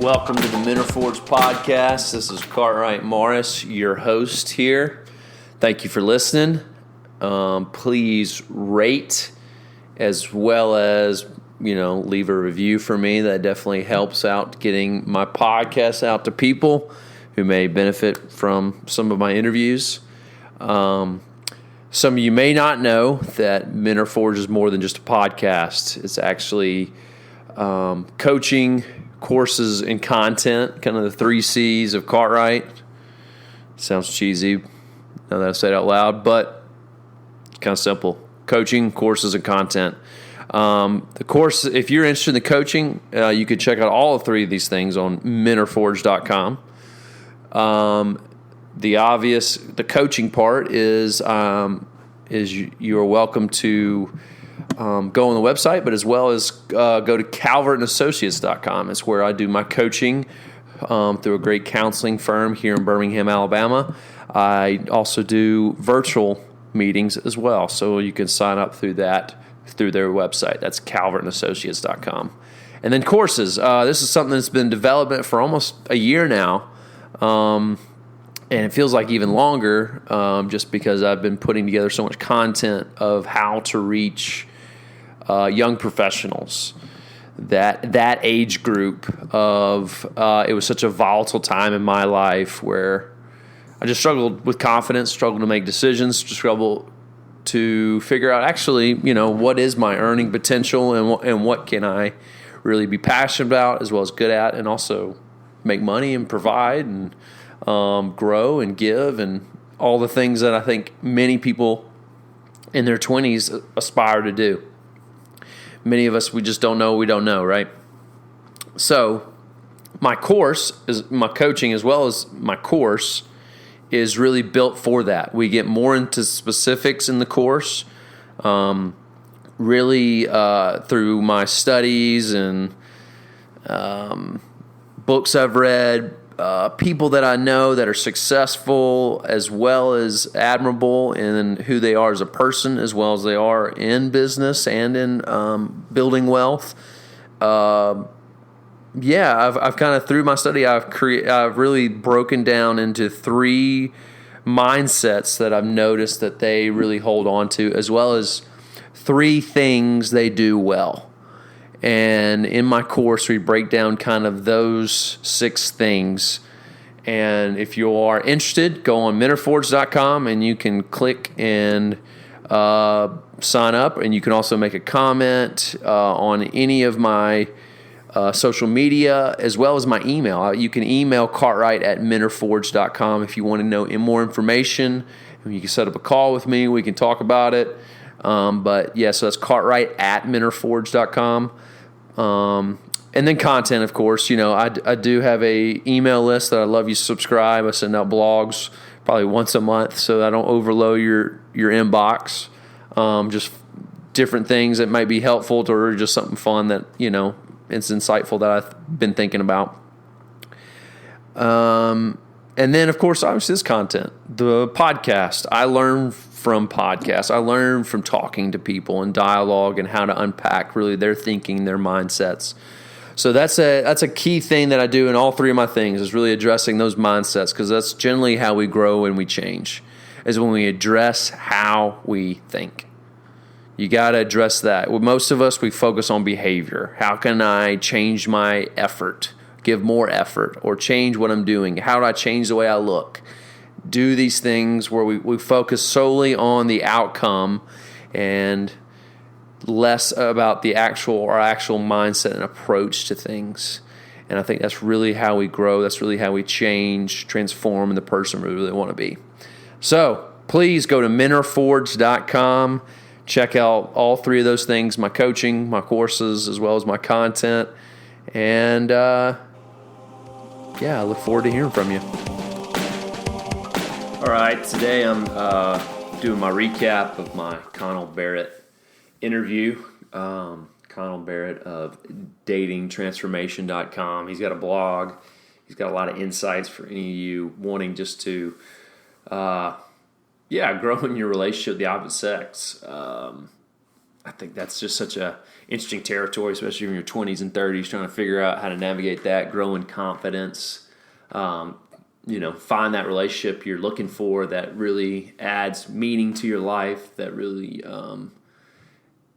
Welcome to the Men Are Forged podcast. This is Cartwright Morris, your host here. Thank you for listening. Please rate as well as, leave a review for me. That definitely helps out getting my podcast out to people who may benefit from some of my interviews. Some of you may not know that Men Are Forged is more than just a podcast. It's actually coaching, courses, and content, kind of the 3 C's of Cartwright. Sounds cheesy now that I say it out loud, but it's kind of simple. Coaching, courses, and content. The course, if you're interested in the coaching, you can check out all 3 of these things on menareforged.com. The coaching part is you are welcome to go on the website, but as well as go to calvertandassociates.com. It's where I do my coaching through a great counseling firm here in Birmingham, Alabama. I also do virtual meetings as well, so you can sign up through their website. That's calvertandassociates.com. And then courses. This is something that's been in development for almost a year now. And it feels like even longer, just because I've been putting together so much content of how to reach young professionals. That age group of it was such a volatile time in my life where I just struggled with confidence, struggled to make decisions, struggled to figure out actually, what is my earning potential and what can I really be passionate about as well as good at, and also make money and provide and grow and give and all the things that I think many people in their 20s aspire to do. Many of us, we just don't know what we don't know, right? So my course, is my coaching as well as my course, is really built for that. We get more into specifics in the course, really through my studies and books I've read, people that I know that are successful as well as admirable in who they are as a person as well as they are in business and in building wealth. I've kind of through my study I've really broken down into 3 mindsets that I've noticed that they really hold on to, as well as 3 things they do well. And in my course, we break down kind of those 6 things. And if you are interested, go on menareforged.com and you can click and sign up. And you can also make a comment on any of my social media as well as my email. You can email Cartwright at menareforged.com if you want to know more information. You can set up a call with me. We can talk about it. So that's Cartwright at menareforged.com. And then content, of course. I do have a email list that I love you to subscribe. I send out blogs probably once a month so that I don't overload your inbox. Just different things that might be helpful or just something fun that, it's insightful that I've been thinking about. And then, of course, obviously this content, the podcast. I learn from podcasts. I learn from talking to people and dialogue and how to unpack really their thinking, their mindsets. So that's a key thing that I do in all 3 of my things is really addressing those mindsets, because that's generally how we grow and we change, is when we address how we think. You got to address that. With most of us, we focus on behavior. How can I change my effort, give more effort, or change what I'm doing? How do I change the way I look? Do these things where we focus solely on the outcome and less about our actual mindset and approach to things. And I think that's really how we grow. That's really how we change, transform the person we really want to be. So please go to menareforged.com. Check out all 3 of those things, my coaching, my courses, as well as my content. And I look forward to hearing from you. All right, today I'm doing my recap of my Connell Barrett interview. Connell Barrett of datingtransformation.com. He's got a blog. He's got a lot of insights for any of you wanting just to grow in your relationship with the opposite sex. I think that's just such a interesting territory, especially in your 20s and 30s, trying to figure out how to navigate that, grow in confidence, find that relationship you're looking for that really adds meaning to your life, that really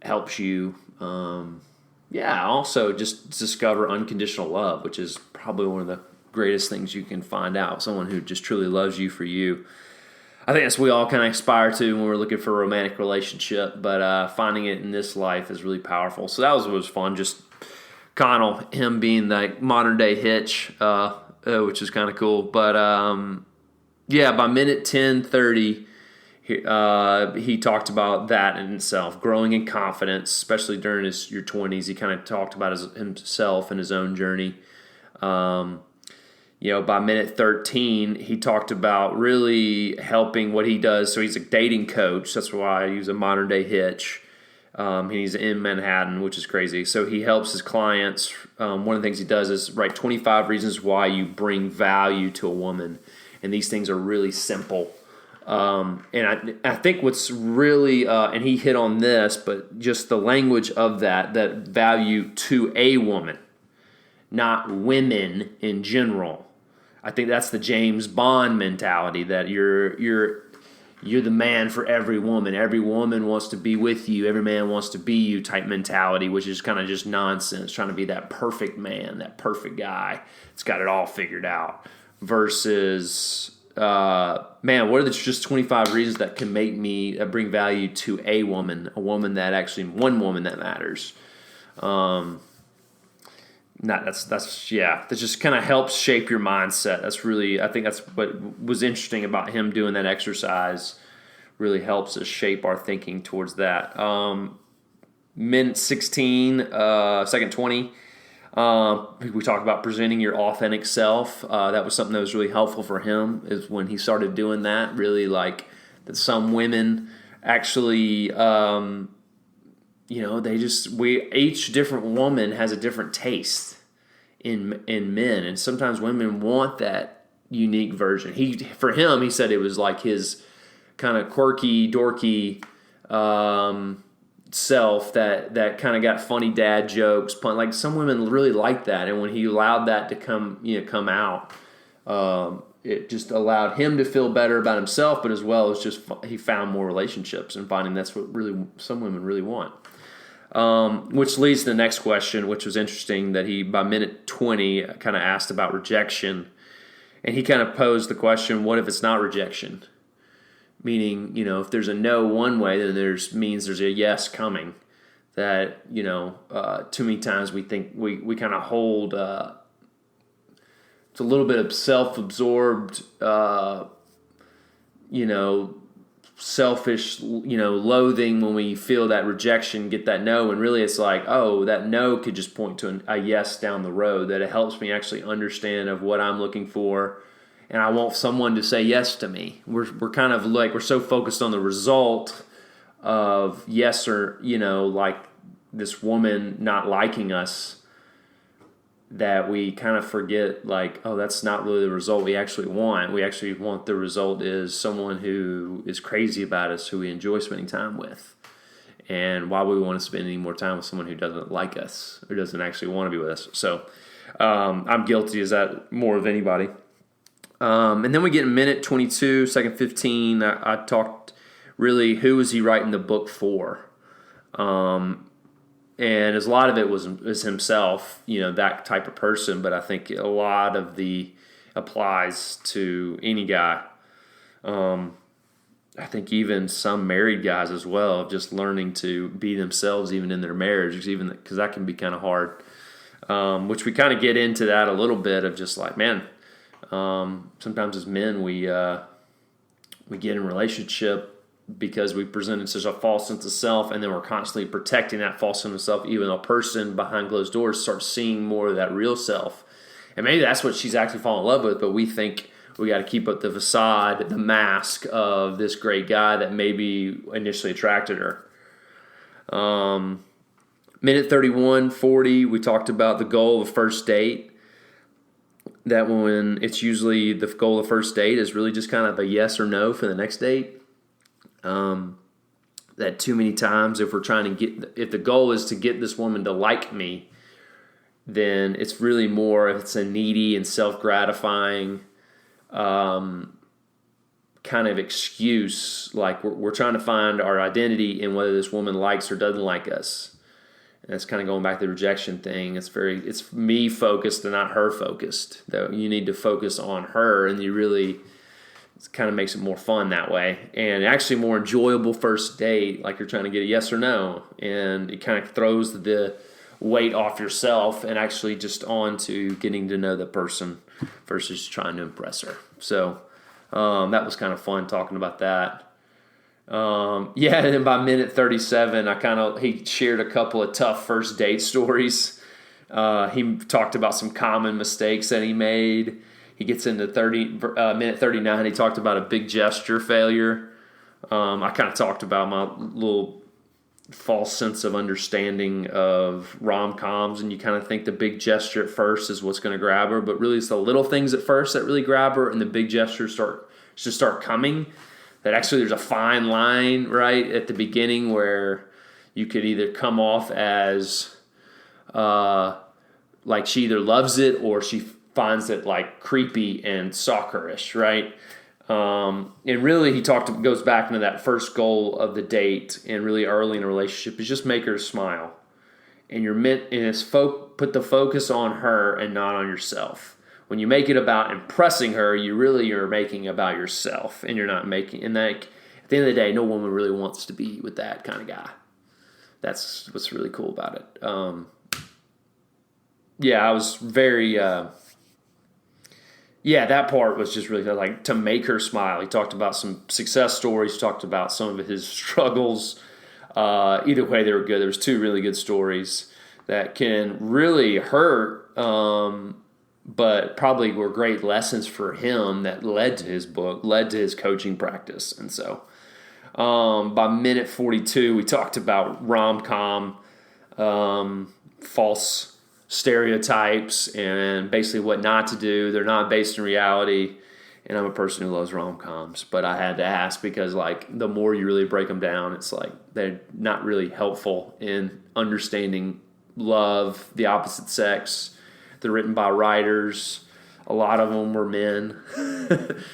helps you. Also just discover unconditional love, which is probably one of the greatest things you can find out. Someone who just truly loves you for you. I think that's what we all kind of aspire to when we're looking for a romantic relationship, but finding it in this life is really powerful. So that was fun. Just Connell, him being like modern day Hitch, which is kind of cool. But by minute 10:30, he talked about that in itself, growing in confidence, especially during your 20s. He kind of talked about himself and his own journey. By minute 13, he talked about really helping what he does. So he's a dating coach. That's why I use a modern day Hitch. He's in Manhattan, which is crazy. So he helps his clients. One of the things he does is write 25 reasons why you bring value to a woman. And these things are really simple. And I think what's really, and he hit on this, but just the language of that value to a woman, not women in general. I think that's the James Bond mentality that you're the man for every woman. Every woman wants to be with you. Every man wants to be you type mentality, which is kind of just nonsense, trying to be that perfect man, that perfect guy that's got it all figured out. Versus, what are the just 25 reasons that can make me bring value to a woman one woman that matters. That just kind of helps shape your mindset. I think that's what was interesting about him doing that exercise. Really helps us shape our thinking towards that. Minute 16, second 20, we talked about presenting your authentic self. That was something that was really helpful for him, is when he started doing that. Really like that some women actually, each different woman has a different taste in men, and sometimes women want that unique version. For him, he said it was like his kind of quirky, dorky self that kind of got funny dad jokes. Like some women really like that, and when he allowed that to come out, it just allowed him to feel better about himself, but as well as just he found more relationships and finding that's what really some women really want. Which leads to the next question, which was interesting, that he, by minute 20, kind of asked about rejection. And he kind of posed the question, what if it's not rejection? Meaning, if there's a no one way, then means there's a yes coming. That, too many times we think we kind of hold, it's a little bit of self-absorbed, selfish, loathing when we feel that rejection, get that no, and really it's like, oh, that no could just point to a yes down the road, that it helps me actually understand of what I'm looking for, and I want someone to say yes to me. We're kind of like, we're so focused on the result of yes or, like this woman not liking us, that we kind of forget, like, oh, that's not really the result we actually want. We actually want the result is someone who is crazy about us, who we enjoy spending time with. And why would we want to spend any more time with someone who doesn't like us or doesn't actually want to be with us? So I'm guilty as that more of anybody. And then we get in minute 22, second 15. I talked really, who was he writing the book for? And a lot of it was himself, that type of person. But I think a lot of the applies to any guy. I think even some married guys as well, just learning to be themselves even in their marriage, even because that can be kind of hard. Which we kind of get into that a little bit of just like, man, sometimes as men we get in a relationship because we presented such a false sense of self, and then we're constantly protecting that false sense of self. Even a person behind closed doors starts seeing more of that real self. And maybe that's what she's actually falling in love with, but we think we got to keep up the facade, the mask of this great guy that maybe initially attracted her. Minute 31, 40, we talked about the goal of a first date. That when it's usually the goal of first date is really just kind of a yes or no for the next date. that too many times if the goal is to get this woman to like me, then it's really more if it's a needy and self-gratifying kind of excuse, like we're trying to find our identity in whether this woman likes or doesn't like us. And that's kind of going back to the rejection thing. It's me focused and not her focused. That you need to focus on her, and it kind of makes it more fun that way. And actually more enjoyable first date, like you're trying to get a yes or no. And it kind of throws the weight off yourself and actually just on to getting to know the person versus trying to impress her. So that was kind of fun talking about that. And then by minute 37, he shared a couple of tough first date stories. He talked about some common mistakes that he made. He gets into minute 39. He talked about a big gesture failure. I kind of talked about my little false sense of understanding of rom-coms, and you kind of think the big gesture at first is what's going to grab her, but really it's the little things at first that really grab her, and the big gestures start coming. That actually there's a fine line right at the beginning where you could either come off as like she either loves it or she finds it like creepy and stalkerish, right? And really he goes back into that first goal of the date, and really early in a relationship is just make her smile. And put the focus on her and not on yourself. When you make it about impressing her, you're making it about yourself, and you're not making. And at the end of the day, no woman really wants to be with that kind of guy. That's what's really cool about it. I was very. That part was just really like to make her smile. He talked about some success stories. He talked about some of his struggles. Either way, they were good. There was 2 really good stories that can really hurt. But probably were great lessons for him that led to his book, led to his coaching practice. And so by minute 42, we talked about rom-com, false stereotypes, and basically what not to do. They're not based in reality. And I'm a person who loves rom-coms, but I had to ask because like the more you really break them down, it's like they're not really helpful in understanding love, the opposite sex. They're written by writers. A lot of them were men,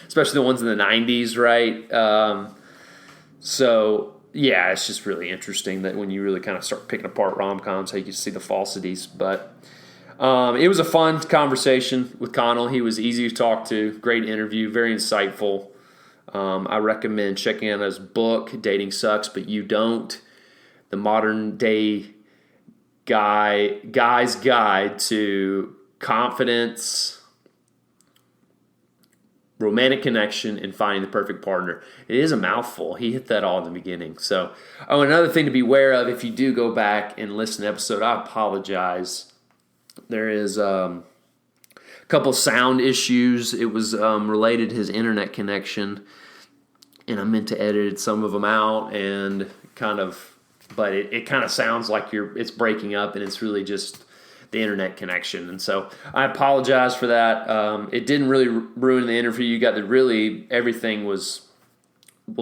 especially the ones in the 90s, right? It's just really interesting that when you really kind of start picking apart rom-coms, how you can see the falsities. But it was a fun conversation with Connell. He was easy to talk to, great interview, very insightful. I recommend checking out his book, Dating Sucks, But You Don't, the modern day guy's guide to confidence, romantic connection, and finding the perfect partner. It is a mouthful. He hit that all in the beginning. So, another thing to be aware of if you do go back and listen to the episode, I apologize. There is a couple sound issues. It was related to his internet connection, and I meant to edit some of them out and but it kind of sounds like it's breaking up, and it's really just the internet connection. And so I apologize for that. It didn't really ruin the interview. You got everything was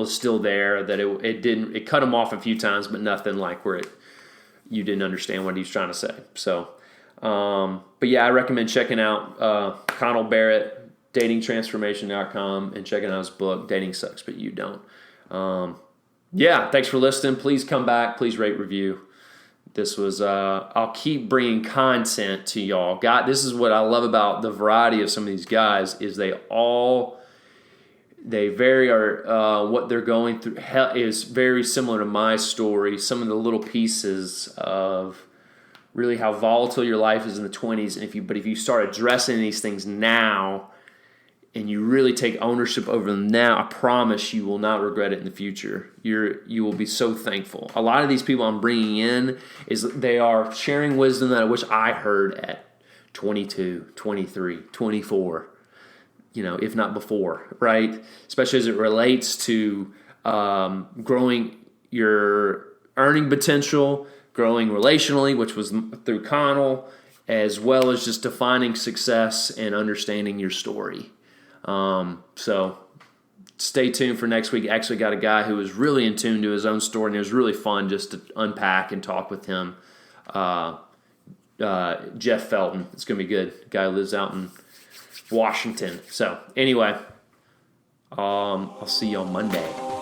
still there. That it cut him off a few times, but nothing like where you didn't understand what he was trying to say. So, I recommend checking out Connell Barrett, datingtransformation.com, and checking out his book, Dating Sucks, But You Don't. Thanks for listening. Please come back. Please rate, review. This was, I'll keep bringing content to y'all. This is what I love about the variety of some of these guys is what they're going through is very similar to my story. Some of the little pieces of really how volatile your life is in the 20s. And if you start addressing these things now, and you really take ownership over them now, I promise you will not regret it in the future. You will be so thankful. A lot of these people I'm bringing in they are sharing wisdom that I wish I heard at 22, 23, 24, if not before, right? Especially as it relates to growing your earning potential, growing relationally, which was through Connell, as well as just defining success and understanding your story. stay tuned for next week. Actually got a guy who was really in tune to his own story, and it was really fun just to unpack and talk with him. Jeff Felton. It's going to be good. The guy who lives out in Washington. So anyway, I'll see you on Monday.